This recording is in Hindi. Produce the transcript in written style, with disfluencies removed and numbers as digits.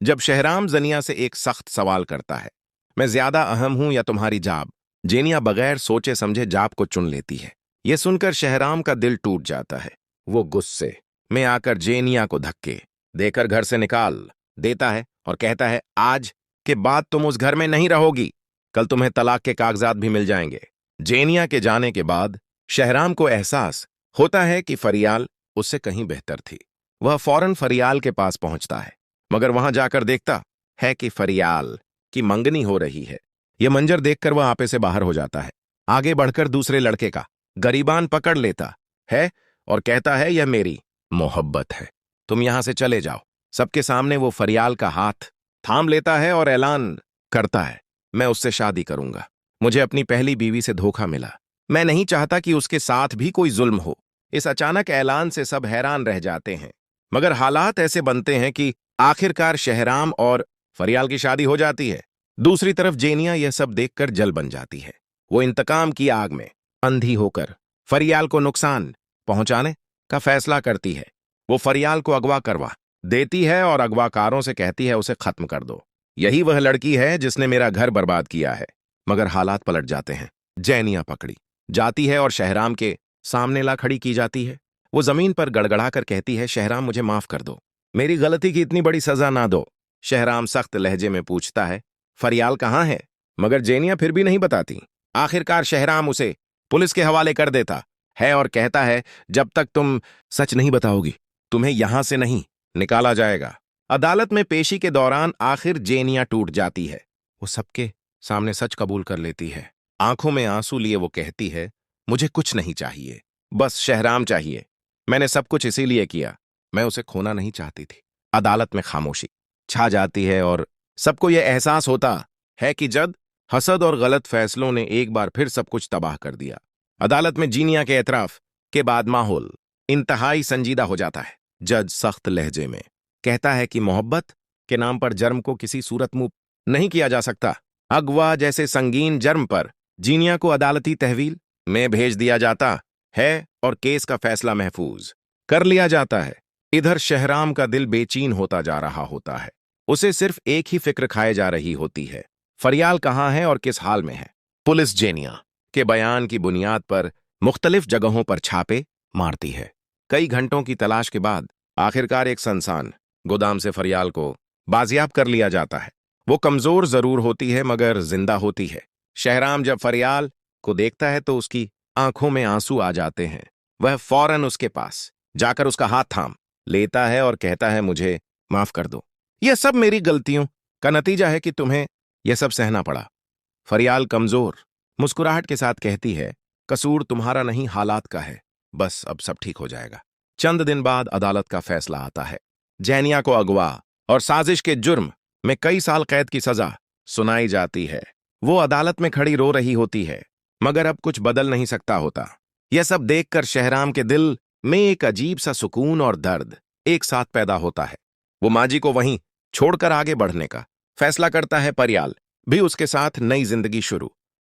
जब शहराम जनिया से एक सख्त सवाल करता है, मैं ज्यादा अहम हूं या तुम्हारी जाब, जेनिया बगैर सोचे समझे जाब को चुन लेती है। यह सुनकर शहराम का दिल टूट जाता है। वो गुस्से में आकर जेनिया को धक्के देकर घर से निकाल देता है और कहता है, आज के बाद तुम उस घर में नहीं रहोगी, कल तुम्हें तलाक के कागजात भी मिल जाएंगे। जेनिया के जाने के बाद शहराम को एहसास होता है कि फरियाल उससे कहीं बेहतर थी। वह फौरन फरियाल के पास पहुंचता है, मगर वहां जाकर देखता है कि फरियाल की मंगनी हो रही है। यह मंजर देखकर वह आपे से बाहर हो जाता है। आगे बढ़कर दूसरे लड़के का गरीबान पकड़ लेता है और कहता है, यह मेरी मोहब्बत है, तुम यहां से चले जाओ। सबके सामने वो फरियाल का हाथ थाम लेता है और ऐलान करता है, मैं उससे शादी करूंगा। मुझे अपनी पहली बीवी से धोखा मिला, मैं नहीं चाहता कि उसके साथ भी कोई जुल्म हो। इस अचानक ऐलान से सब हैरान रह जाते हैं, मगर हालात ऐसे बनते हैं कि आखिरकार शहराम और फरियाल की शादी हो जाती है। दूसरी तरफ जेनिया यह सब देखकर जल बन जाती है। वो इंतकाम की आग में अंधी होकर फरियाल को नुकसान पहुंचाने का फैसला करती है। वो फरियाल को अगवा करवा देती है और अगवाकारों से कहती है, उसे खत्म कर दो। यही वह लड़की है जिसने मेरा घर बर्बाद किया है। मगर हालात पलट जाते हैं। जेनिया पकड़ी जाती है और शहराम के सामने ला खड़ी की जाती है। वो जमीन पर गड़गड़ा कर कहती है, शहराम मुझे माफ कर दो, मेरी गलती की इतनी बड़ी सजा ना दो। शहराम सख्त लहजे में पूछता है, फरियाल कहाँ है? मगर जेनिया फिर भी नहीं बताती। आखिरकार शहराम उसे पुलिस के हवाले कर देता है और कहता है, जब तक तुम सच नहीं बताओगी तुम्हें यहां से नहीं निकाला जाएगा। अदालत में पेशी के दौरान आखिर जेनिया टूट जाती है। वो सबके सामने सच कबूल कर लेती है। आंखों में आंसू लिए वो कहती है, मुझे कुछ नहीं चाहिए, बस शहराम चाहिए। मैंने सब कुछ इसीलिए किया, मैं उसे खोना नहीं चाहती थी। अदालत में खामोशी छा जाती है और सबको यह एहसास होता है कि जद, हसद और गलत फैसलों ने एक बार फिर सब कुछ तबाह कर दिया। अदालत में जीनिया के एतराफ के बाद माहौल इंतहाई संजीदा हो जाता है। जज सख्त लहजे में कहता है कि मोहब्बत के नाम पर जर्म को किसी सूरत मुंह नहीं किया जा सकता। अगवा जैसे संगीन जर्म पर जीनिया को अदालती तहवील में भेज दिया जाता है और केस का फैसला महफूज कर लिया जाता है। इधर शहराम का दिल बेचैन होता जा रहा होता है। उसे सिर्फ एक ही फिक्र खाए जा रही होती है, फरियाल कहाँ है और किस हाल में है। पुलिस जेनिया के बयान की बुनियाद पर मुख्तलिफ जगहों पर छापे मारती है। कई घंटों की तलाश के बाद आखिरकार एक सुनसान गोदाम से फरियाल को बाजियाब कर लिया जाता है। वो कमजोर जरूर होती है मगर जिंदा होती है। शहराम जब फरियाल को देखता है तो उसकी आंखों में आंसू आ जाते हैं। वह फौरन उसके पास जाकर उसका हाथ थाम लेता है और कहता है, मुझे माफ कर दो, यह सब मेरी गलतियों का नतीजा है कि तुम्हें यह सब सहना पड़ा। फरियाल कमजोर मुस्कुराहट के साथ कहती है, कसूर तुम्हारा नहीं हालात का है, बस अब सब ठीक हो जाएगा। चंद दिन बाद अदालत का फैसला आता है। जेनिया को अगवा और साजिश के जुर्म में कई साल कैद की सजा सुनाई जाती है। वो अदालत में खड़ी रो रही होती है, मगर अब कुछ बदल नहीं सकता होता। यह सब देखकर शहराम के दिल में एक अजीब सा सुकून और दर्द एक साथ पैदा होता है। वो माजी को वहीं छोड़कर आगे बढ़ने का फैसला करता है। फरियाल भी उसके साथ नई जिंदगी शुरू